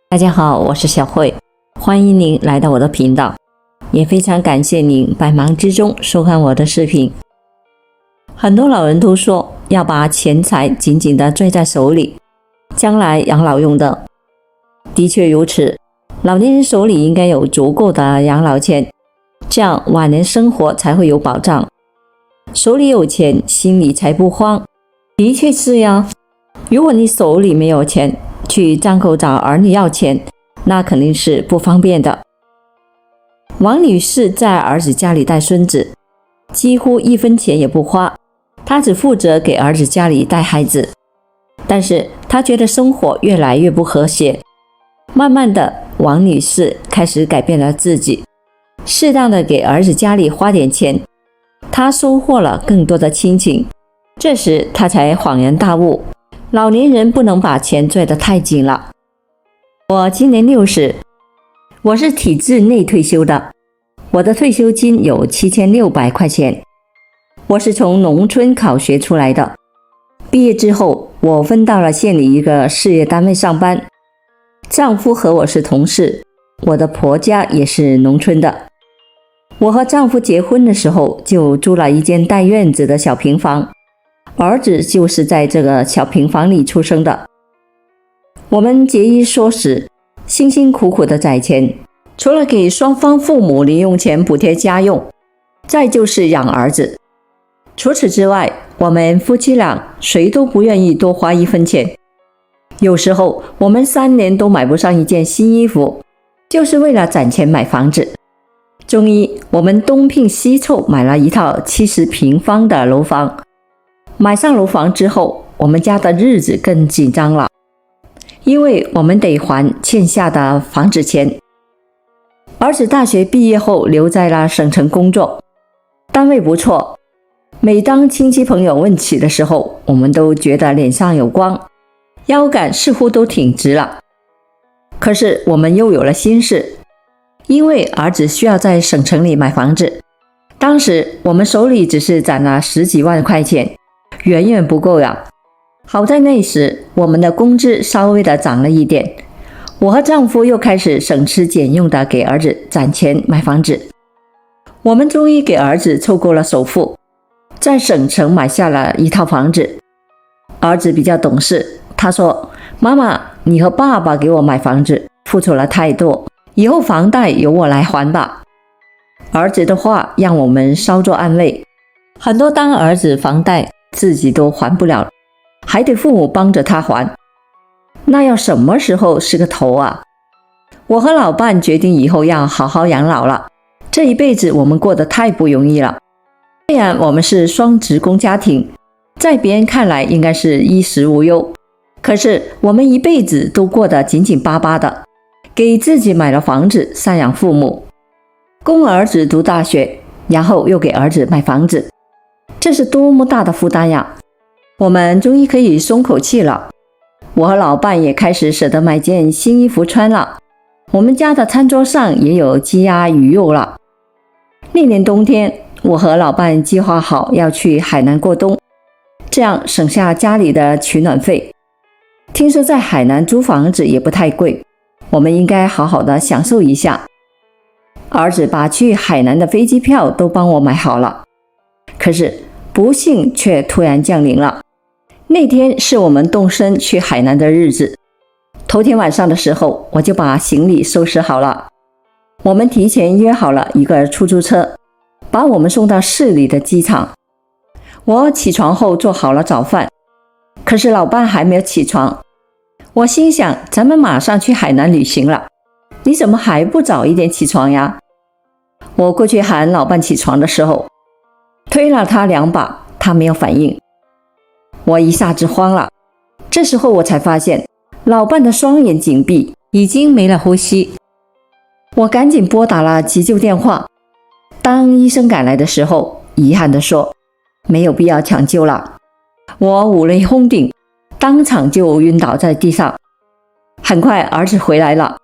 大家好，我是小慧，欢迎您来到我的频道，也非常感谢您百忙之中收看我的视频。很多老人都说要把钱财紧紧地攥在手里，将来养老用的。的确如此，老年人手里应该有足够的养老钱，这样晚年生活才会有保障。手里有钱，心里才不慌。的确是呀，如果你手里没有钱，去张口找儿女要钱，那肯定是不方便的。王女士在儿子家里带孙子，几乎一分钱也不花，她只负责给儿子家里带孩子。但是她觉得生活越来越不和谐，慢慢的，王女士开始改变了自己，适当的给儿子家里花点钱，她收获了更多的亲情。这时她才恍然大悟，老年人不能把钱攥得太紧了。我今年60，我是体制内退休的，我的退休金有7600块钱。我是从农村考学出来的，毕业之后我分到了县里一个事业单位上班，丈夫和我是同事，我的婆家也是农村的。我和丈夫结婚的时候就租了一间带院子的小平房，儿子就是在这个小平房里出生的。我们节衣缩食，辛辛苦苦的攒钱，除了给双方父母零用钱补贴家用，再就是养儿子。除此之外，我们夫妻俩谁都不愿意多花一分钱。有时候我们3年都买不上一件新衣服，就是为了攒钱买房子。终于我们东拼西凑买了一套70平方的楼房。买上楼房之后，我们家的日子更紧张了，因为我们得还欠下的房子钱。儿子大学毕业后留在了省城工作，单位不错，每当亲戚朋友问起的时候，我们都觉得脸上有光，腰杆似乎都挺直了。可是我们又有了心事，因为儿子需要在省城里买房子，当时我们手里只是攒了10几万块钱，远远不够呀。好在那时我们的工资稍微的涨了一点，我和丈夫又开始省吃俭用的给儿子攒钱买房子。我们终于给儿子凑够了首付，在省城买下了一套房子。儿子比较懂事，他说：妈妈，你和爸爸给我买房子付出了太多，以后房贷由我来还吧。儿子的话让我们稍作安慰，很多当儿子房贷自己都还不了，还得父母帮着他还，那要什么时候是个头啊？我和老伴决定以后要好好养老了，这一辈子我们过得太不容易了。虽然我们是双职工家庭，在别人看来应该是衣食无忧，可是我们一辈子都过得紧紧巴巴的，给自己买了房子赡养父母，供儿子读大学，然后又给儿子买房子，这是多么大的负担呀！我们终于可以松口气了，我和老伴也开始舍得买件新衣服穿了，我们家的餐桌上也有鸡鸭鱼肉了。那年冬天，我和老伴计划好要去海南过冬，这样省下家里的取暖费。听说在海南租房子也不太贵，我们应该好好的享受一下。儿子把去海南的飞机票都帮我买好了，可是不幸却突然降临了。那天是我们动身去海南的日子，头天晚上的时候，我就把行李收拾好了。我们提前约好了一个出租车，把我们送到市里的机场。我起床后做好了早饭，可是老伴还没有起床。我心想，咱们马上去海南旅行了，你怎么还不早一点起床呀？我过去喊老伴起床的时候，推了他2把，他没有反应。我一下子慌了，这时候我才发现老伴的双眼紧闭，已经没了呼吸。我赶紧拨打了急救电话，当医生赶来的时候，遗憾地说没有必要抢救了。我五雷轰顶，当场就晕倒在地上。很快儿子回来了，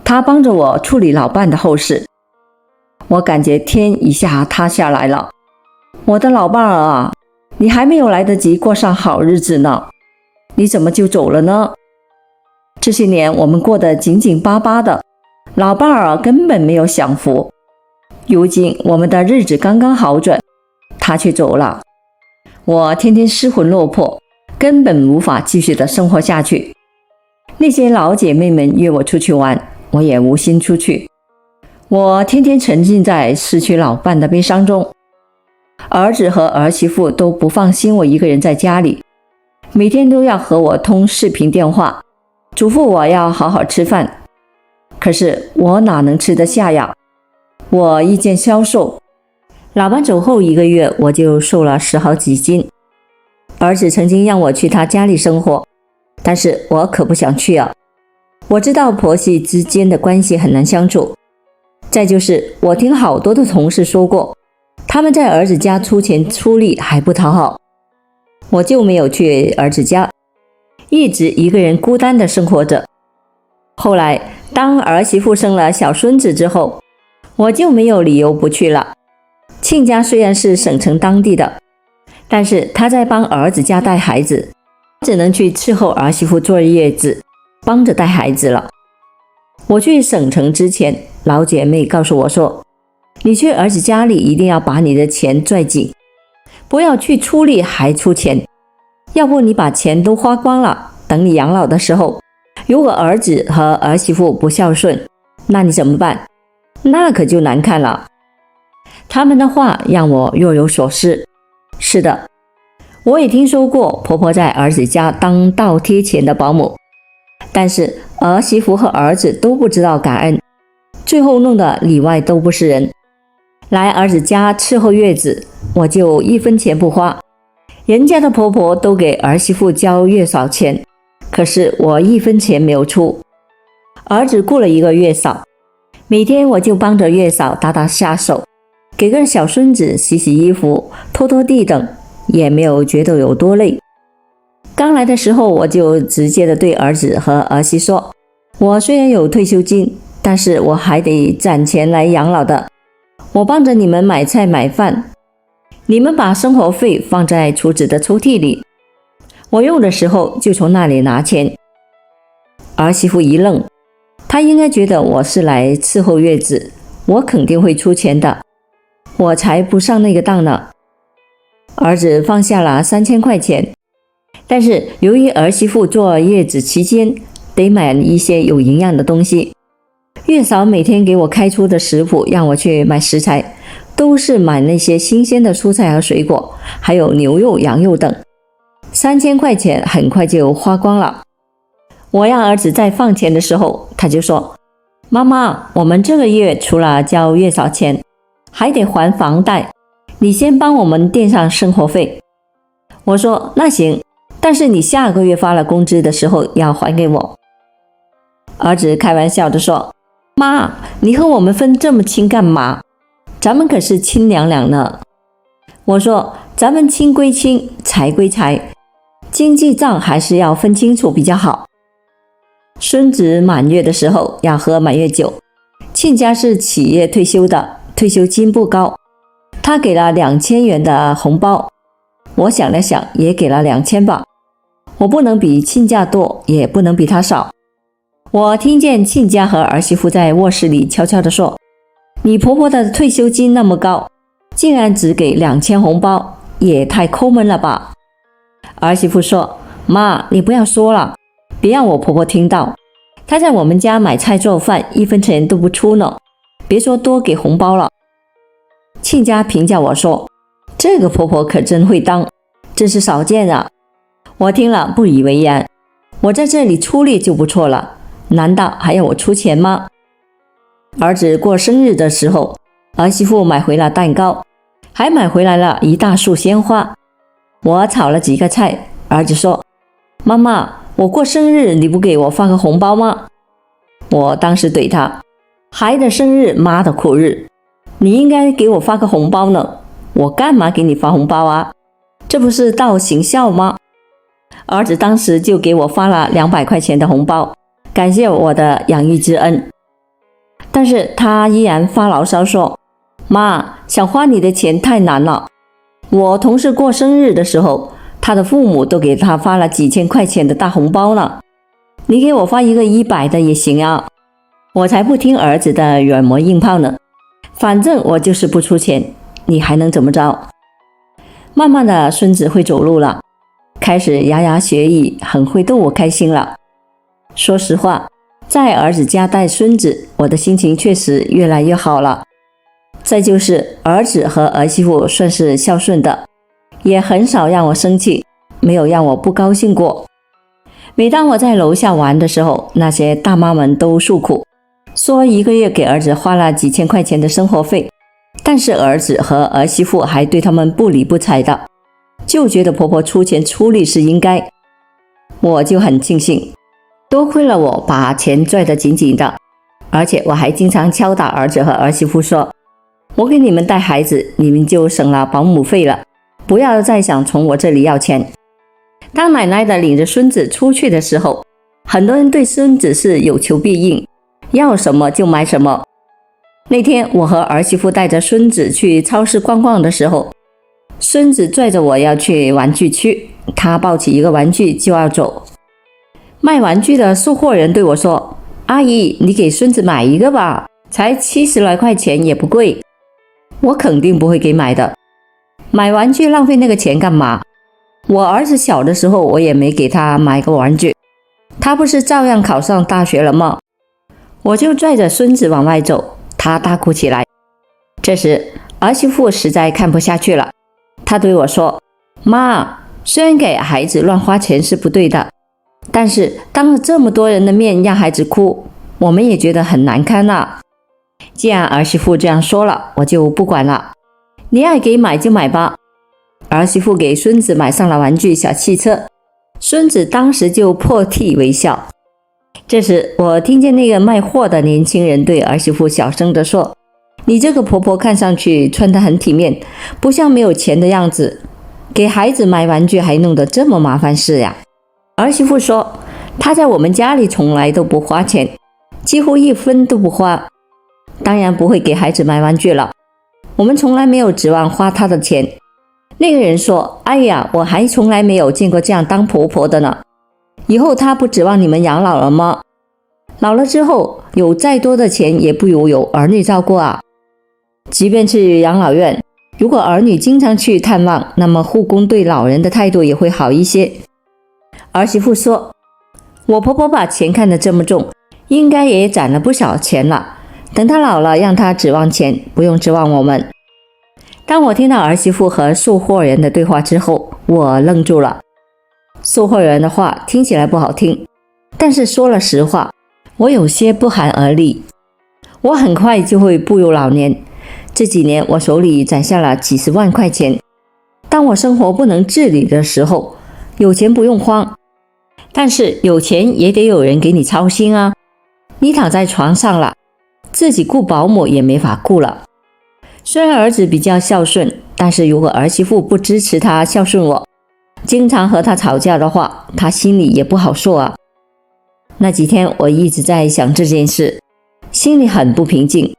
他帮着我处理老伴的后事。我感觉天一下塌下来了，我的老伴儿啊，你还没有来得及过上好日子呢，你怎么就走了呢？这些年我们过得紧紧巴巴的，老伴儿根本没有享福。如今我们的日子刚刚好转，他却走了，我天天失魂落魄，根本无法继续的生活下去。那些老姐妹们约我出去玩，我也无心出去。我天天沉浸在失去老伴的悲伤中，儿子和儿媳妇都不放心我一个人在家里，每天都要和我通视频电话，嘱咐我要好好吃饭。可是我哪能吃得下呀？我一见消瘦，老伴走后1个月，我就瘦了10好几斤。儿子曾经让我去他家里生活，但是我可不想去啊。我知道婆媳之间的关系很难相处。再就是我听好多的同事说过，他们在儿子家出钱出力还不讨好，我就没有去儿子家，一直一个人孤单的生活着。后来当儿媳妇生了小孙子之后，我就没有理由不去了。亲家虽然是省城当地的，但是他在帮儿子家带孩子，只能去伺候儿媳妇坐月子，帮着带孩子了。我去省城之前，老姐妹告诉我说，你去儿子家里一定要把你的钱拽紧，不要去出力还出钱，要不你把钱都花光了，等你养老的时候，如果儿子和儿媳妇不孝顺，那你怎么办？那可就难看了。他们的话让我若有所思。是的，我也听说过婆婆在儿子家当倒贴钱的保姆，但是儿媳妇和儿子都不知道感恩，最后弄得里外都不是人。来儿子家伺候月子，我就1分钱不花，人家的婆婆都给儿媳妇交月嫂钱，可是我1分钱没有出。儿子雇了一个月嫂，每天我就帮着月嫂打打下手，给个小孙子洗洗衣服，拖拖地等，也没有觉得有多累。刚来的时候，我就直接的对儿子和儿媳说，我虽然有退休金，但是我还得攒钱来养老的，我帮着你们买菜买饭，你们把生活费放在储值的抽屉里，我用的时候就从那里拿钱。儿媳妇一愣，她应该觉得我是来伺候月子，我肯定会出钱的，我才不上那个当呢。儿子放下了3000块钱，但是由于儿媳妇坐月子期间得买一些有营养的东西，月嫂每天给我开出的食谱让我去买食材，都是买那些新鲜的蔬菜和水果，还有牛肉、羊肉等。3000块钱很快就花光了。我让儿子再放钱的时候，他就说，妈妈，我们这个月除了交月嫂钱，还得还房贷，你先帮我们垫上生活费。我说那行，但是你下个月发了工资的时候要还给我。儿子开玩笑地说，妈，你和我们分这么清干嘛？咱们可是亲娘俩呢。我说咱们亲归亲，财归财，经济账还是要分清楚比较好。孙子满月的时候要喝满月酒，亲家是企业退休的，退休金不高，他给了2000元的红包，我想了想也给了2000吧，我不能比亲家多，也不能比他少。我听见亲家和儿媳妇在卧室里悄悄地说，你婆婆的退休金那么高，竟然只给2000红包，也太抠门了吧。儿媳妇说，妈，你不要说了，别让我婆婆听到，她在我们家买菜做饭1分钱都不出呢，别说多给红包了。亲家评价我说，这个婆婆可真会当，真是少见啊。我听了不以为然，我在这里出力就不错了，难道还要我出钱吗？儿子过生日的时候，儿媳妇买回了蛋糕，还买回来了一大束鲜花。我炒了几个菜，儿子说，妈妈，我过生日你不给我发个红包吗？我当时怼他，孩子生日妈的苦日，你应该给我发个红包呢，我干嘛给你发红包啊？这不是倒行孝吗？儿子当时就给我发了200块钱的红包，感谢我的养育之恩。但是他依然发牢骚说，妈，想花你的钱太难了。我同事过生日的时候，他的父母都给他发了几千块钱的大红包呢，你给我发一个100的也行啊，我才不听儿子的软磨硬泡呢，反正我就是不出钱，你还能怎么着？慢慢的，孙子会走路了，开始牙牙学语，很会逗我开心了。说实话，在儿子家带孙子，我的心情确实越来越好了。再就是儿子和儿媳妇算是孝顺的，也很少让我生气，没有让我不高兴过。每当我在楼下玩的时候，那些大妈们都诉苦，说一个月给儿子花了几千块钱的生活费，但是儿子和儿媳妇还对他们不理不睬的，就觉得婆婆出钱出力是应该。我就很庆幸，多亏了我把钱拽得紧紧的，而且我还经常敲打儿子和儿媳妇说，我给你们带孩子，你们就省了保姆费了，不要再想从我这里要钱。当奶奶的领着孙子出去的时候，很多人对孙子是有求必应，要什么就买什么。那天我和儿媳妇带着孙子去超市逛逛的时候，孙子拽着我要去玩具区，他抱起一个玩具就要走。卖玩具的售货人对我说，阿姨，你给孙子买一个吧，才70来块钱也不贵。我肯定不会给买的，买玩具浪费那个钱干嘛？我儿子小的时候我也没给他买个玩具，他不是照样考上大学了吗？我就拽着孙子往外走，他大哭起来。这时儿媳妇实在看不下去了，她对我说，妈，虽然给孩子乱花钱是不对的，但是当着这么多人的面让孩子哭，我们也觉得很难堪啊。既然儿媳妇这样说了，我就不管了，你爱给买就买吧。儿媳妇给孙子买上了玩具小汽车，孙子当时就破涕为笑。这时我听见那个卖货的年轻人对儿媳妇小声地说，你这个婆婆看上去穿得很体面，不像没有钱的样子，给孩子买玩具还弄得这么麻烦事呀。儿媳妇说，她在我们家里从来都不花钱，几乎1分都不花，当然不会给孩子买玩具了，我们从来没有指望花她的钱。那个人说，哎呀，我还从来没有见过这样当婆婆的呢，以后她不指望你们养老了吗？老了之后有再多的钱也不如有儿女照顾啊。即便是养老院，如果儿女经常去探望，那么护工对老人的态度也会好一些。儿媳妇说，我婆婆把钱看得这么重，应该也攒了不少钱了，等她老了让她指望钱，不用指望我们。当我听到儿媳妇和售货员的对话之后，我愣住了。售货员的话听起来不好听，但是说了实话，我有些不寒而栗。我很快就会步入老年，这几年我手里攒下了几十万块钱，当我生活不能自理的时候，有钱不用慌，但是有钱也得有人给你操心啊。你躺在床上了，自己雇保姆也没法雇了。虽然儿子比较孝顺，但是如果儿媳妇不支持他孝顺我，经常和他吵架的话，他心里也不好受啊。那几天我一直在想这件事，心里很不平静。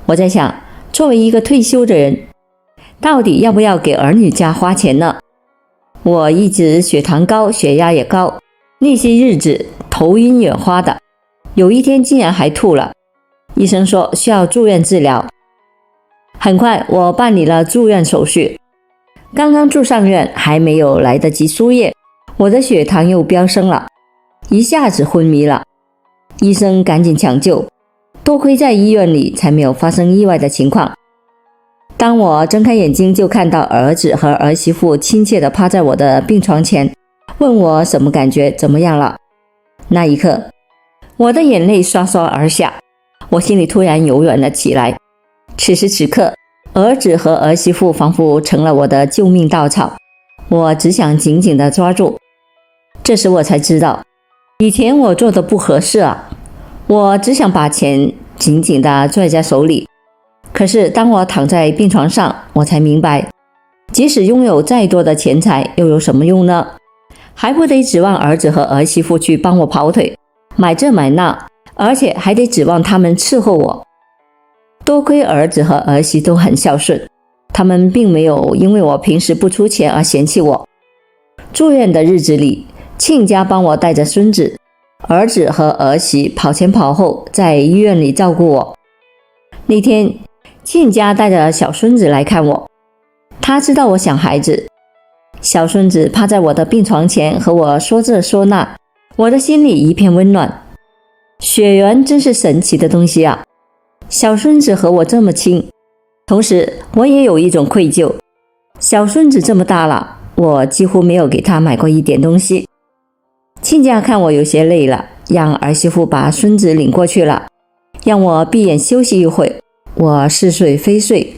我在想，作为一个退休的人，到底要不要给儿女家花钱呢？我一直血糖高，血压也高，那些日子头晕眼花的，有一天竟然还吐了，医生说需要住院治疗。很快我办理了住院手续，刚刚住上院，还没有来得及输液，我的血糖又飙升了，一下子昏迷了。医生赶紧抢救，多亏在医院里才没有发生意外的情况。当我睁开眼睛，就看到儿子和儿媳妇亲切地趴在我的病床前，问我什么感觉，怎么样了。那一刻，我的眼泪刷刷而下，我心里突然柔软了起来。此时此刻，儿子和儿媳妇仿佛成了我的救命稻草，我只想紧紧地抓住。这时我才知道，以前我做的不合适啊，我只想把钱紧紧地拽在手里。可是当我躺在病床上，我才明白，即使拥有再多的钱财又有什么用呢？还不得指望儿子和儿媳妇去帮我跑腿，买这买那，而且还得指望他们伺候我。多亏儿子和儿媳都很孝顺，他们并没有因为我平时不出钱而嫌弃我。住院的日子里，亲家帮我带着孙子，儿子和儿媳跑前跑后在医院里照顾我。那天，亲家带着小孙子来看我，他知道我想孩子。小孙子趴在我的病床前和我说这说那，我的心里一片温暖。血缘真是神奇的东西啊！小孙子和我这么亲，同时我也有一种愧疚。小孙子这么大了，我几乎没有给他买过一点东西。亲家看我有些累了，让儿媳妇把孙子领过去了，让我闭眼休息一会，我似睡非睡。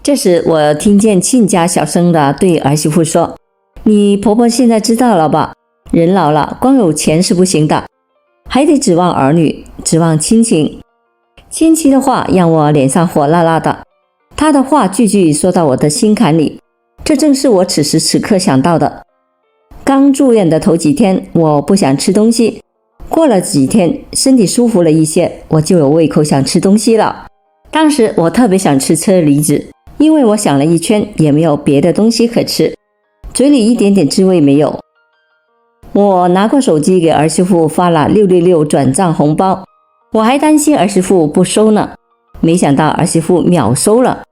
这时我听见亲家小声地对儿媳妇说：“你婆婆现在知道了吧？人老了，光有钱是不行的，还得指望儿女，指望亲情。”亲戚的话让我脸上火辣辣的，他的话句句说到我的心坎里，这正是我此时此刻想到的。刚住院的头几天，我不想吃东西，过了几天，身体舒服了一些，我就有胃口想吃东西了。当时我特别想吃车厘子，因为我想了一圈也没有别的东西可吃，嘴里一点点滋味没有。我拿过手机给儿媳妇发了666转账红包，我还担心儿媳妇不收呢，没想到儿媳妇秒收了。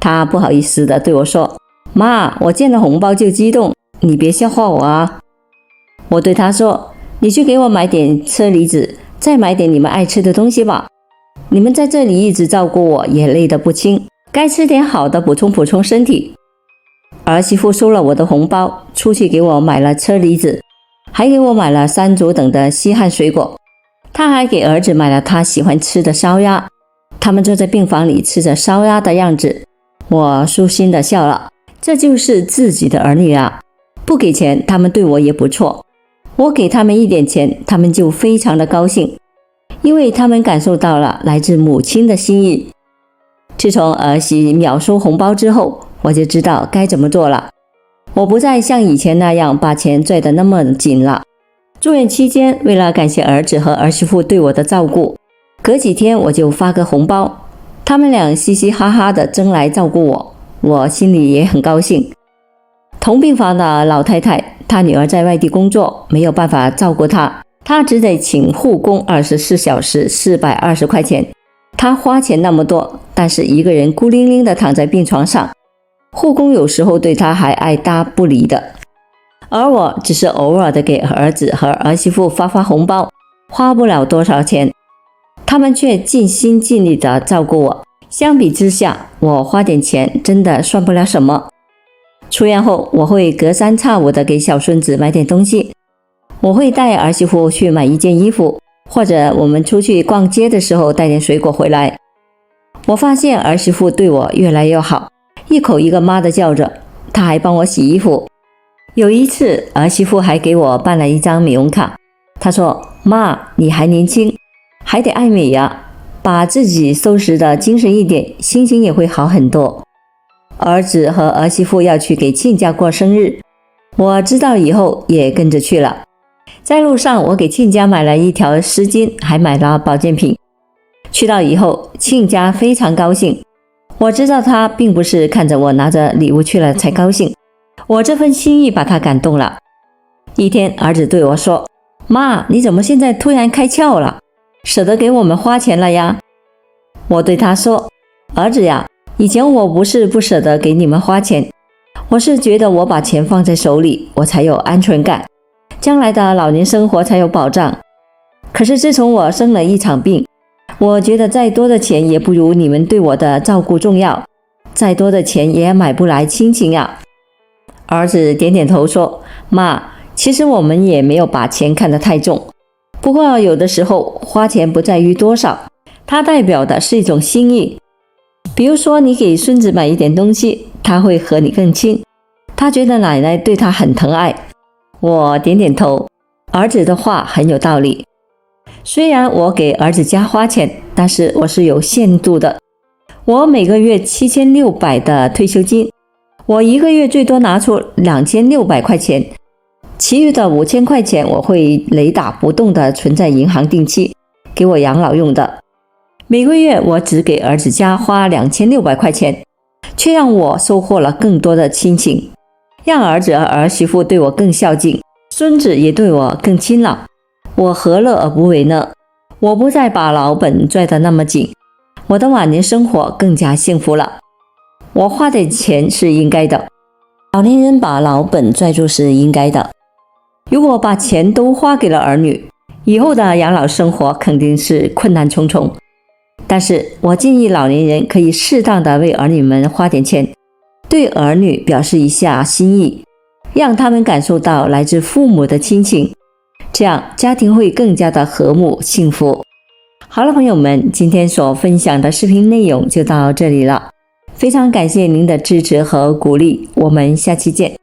她不好意思地对我说：“妈，我见了红包就激动，你别笑话我啊。”我对她说：“你去给我买点车厘子，再买点你们爱吃的东西吧。你们在这里一直照顾我，也累得不轻，该吃点好的补充补充身体。”儿媳妇收了我的红包，出去给我买了车厘子，还给我买了山竹等的稀罕水果。她还给儿子买了他喜欢吃的烧鸭。他们坐在病房里吃着烧鸭的样子，我舒心地笑了。这就是自己的儿女啊！不给钱，他们对我也不错。我给他们一点钱，他们就非常的高兴，因为他们感受到了来自母亲的心意。自从儿媳秒收红包之后，我就知道该怎么做了。我不再像以前那样把钱拽得那么紧了。住院期间，为了感谢儿子和儿媳妇对我的照顾，隔几天我就发个红包，他们俩嘻嘻哈哈地争来照顾我，我心里也很高兴。同病房的老太太，她女儿在外地工作，没有办法照顾她，她只得请护工24小时420块钱。她花钱那么多，但是一个人孤零零地躺在病床上，护工有时候对她还爱搭不理的。而我只是偶尔的给儿子和儿媳妇发红包，花不了多少钱，他们却尽心尽力地照顾我。相比之下，我花点钱真的算不了什么。出院后，我会隔三差五的给小孙子买点东西，我会带儿媳妇去买一件衣服，或者我们出去逛街的时候带点水果回来。我发现儿媳妇对我越来越好，一口一个妈的叫着，她还帮我洗衣服。有一次，儿媳妇还给我办了一张美容卡，她说：“妈，你还年轻，还得爱美呀，把自己收拾的精神一点，心情也会好很多。”儿子和儿媳妇要去给亲家过生日，我知道以后也跟着去了。在路上，我给亲家买了一条丝巾，还买了保健品。去到以后，亲家非常高兴，我知道他并不是看着我拿着礼物去了才高兴，我这份心意把他感动了。一天，儿子对我说：“妈，你怎么现在突然开窍了，舍得给我们花钱了呀？”我对他说：“儿子呀，以前我不是不舍得给你们花钱，我是觉得我把钱放在手里，我才有安全感，将来的老年生活才有保障。可是自从我生了一场病，我觉得再多的钱也不如你们对我的照顾重要，再多的钱也买不来亲情啊。”儿子点点头说：“妈，其实我们也没有把钱看得太重，不过有的时候花钱不在于多少，它代表的是一种心意。比如说你给孙子买一点东西，他会和你更亲，他觉得奶奶对他很疼爱。”我点点头，儿子的话很有道理。虽然我给儿子家花钱，但是我是有限度的。我每个月7600的退休金，我一个月最多拿出2600块钱，其余的5000块钱我会雷打不动的存在银行定期，给我养老用的。每个月我只给儿子家花2600块钱，却让我收获了更多的亲情，让儿子和儿媳妇对我更孝敬，孙子也对我更亲了。我何乐而不为呢？我不再把老本拽得那么紧，我的晚年生活更加幸福了。我花点钱是应该的，老年人把老本拽住是应该的。如果把钱都花给了儿女，以后的养老生活肯定是困难重重。但是我建议老年人可以适当的为儿女们花点钱，对儿女表示一下心意，让他们感受到来自父母的亲情，这样家庭会更加的和睦幸福。好了，朋友们，今天所分享的视频内容就到这里了，非常感谢您的支持和鼓励，我们下期见。